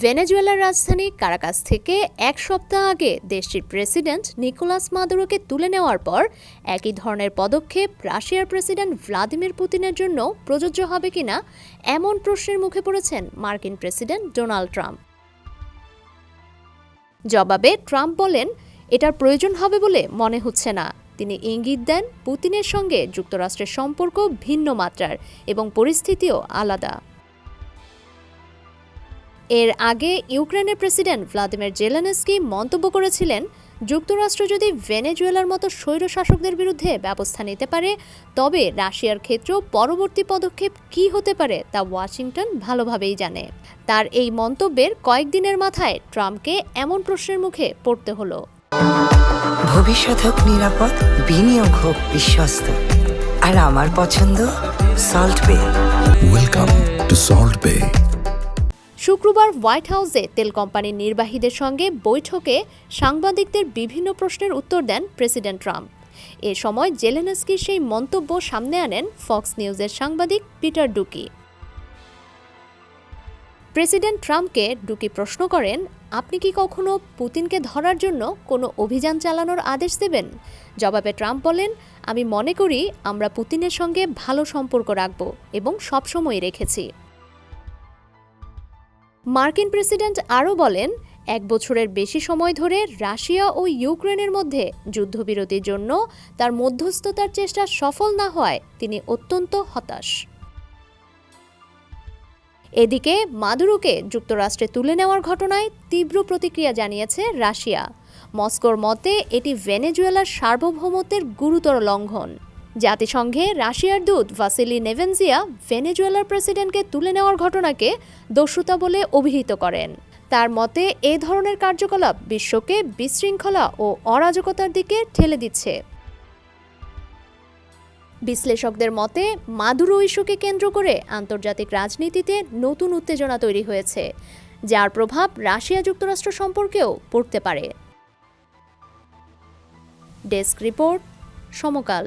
ভেনেজুয়েলার রাজধানী কারাকাস থেকে এক সপ্তাহ আগে দেশটির প্রেসিডেন্ট নিকোলাস মাদুরোকে তুলে নেওয়ার পর একই ধরনের পদক্ষেপ রাশিয়ার প্রেসিডেন্ট ভ্লাদিমির পুতিনের জন্য প্রযোজ্য হবে কিনা এমন প্রশ্নের মুখে পড়েছেন মার্কিন প্রেসিডেন্ট ডোনাল্ড ট্রাম্প। জবাবে ট্রাম্প বলেন, এটার প্রয়োজন হবে বলে মনে হচ্ছে না। তিনি ইঙ্গিত দেন পুতিনের সঙ্গে যুক্তরাষ্ট্রের সম্পর্ক ভিন্ন মাত্রার এবং পরিস্থিতিও আলাদা। এর আগে ইউক্রেনের প্রেসিডেন্ট ভ্লাদিমির জেলেনস্কি মন্তব্য করেছিলেন, যুক্তরাষ্ট্র যদি ভেনেজুয়েলার মতো স্বৈরশাসকদের বিরুদ্ধে ব্যবস্থা নিতে পারে তবে রাশিয়ার ক্ষেত্রেও পরবর্তী পদক্ষেপ কী হতে পারে তা ওয়াশিংটন ভালোভাবেই জানে। তার এই মন্তব্যের কয়েকদিনের মাথায় ট্রাম্পকে এমন প্রশ্নের মুখে পড়তে হলো। ভবিষ্যৎ হোক নিরাপদ, বিনিয়োগ হোক বিশ্বস্ত, আর আমার পছন্দ সল্ট বে। ওয়েলকাম টু সল্ট বে। শুক্রবার হোয়াইট হাউসে তেল কোম্পানির নির্বাহীদের সঙ্গে বৈঠকে সাংবাদিকদের বিভিন্ন প্রশ্নের উত্তর দেন প্রেসিডেন্ট ট্রাম্প। এ সময় জেলেনস্কির সেই মন্তব্য সামনে আনেন ফক্স নিউজের সাংবাদিক পিটার ডুকি। প্রেসিডেন্ট ট্রাম্পকে ডুকি প্রশ্ন করেন, আপনি কি কখনো পুতিনকে ধরার জন্য কোনো অভিযান চালানোর আদেশ দেবেন? জবাবে ট্রাম্প বলেন, আমি মনে করি আমরা পুতিনের সঙ্গে ভালো সম্পর্ক রাখব এবং সবসময় রেখেছি। মার্কিন প্রেসিডেন্ট আরও বলেন, 1 বছরের বেশি সময় ধরে রাশিয়া ও ইউক্রেনের মধ্যে যুদ্ধবিরতির জন্য তার মধ্যস্থতার চেষ্টা সফল না হওয়ায় তিনি অত্যন্ত হতাশ। এদিকে মাদুরোকে যুক্তরাষ্ট্রে তুলে নেওয়ার ঘটনায় তীব্র প্রতিক্রিয়া জানিয়েছে রাশিয়া। মস্কোর মতে এটি ভেনেজুয়েলার সার্বভৌমত্বের গুরুতর লঙ্ঘন। জাতিসংঘে রাশিয়ার দূত ভাসিলি নেভেনজিয়া ভেনেজুয়েলার প্রেসিডেন্টকে তুলে নেওয়ার ঘটনাকে দস্যুতা বলে অভিহিত করেন। তার মতে এ ধরনের কার্যকলাপ বিশ্বকে বিশৃঙ্খলা ও অরাজকতার দিকে ঠেলে দিচ্ছে। বিশ্লেষকদের মতে মাদুরো ইস্যুকে কেন্দ্র করে আন্তর্জাতিক রাজনীতিতে নতুন উত্তেজনা তৈরি হয়েছে, যার প্রভাব রাশিয়া যুক্তরাষ্ট্র সম্পর্কেও পড়তে পারে। ডেস্ক রিপোর্ট, সমকাল।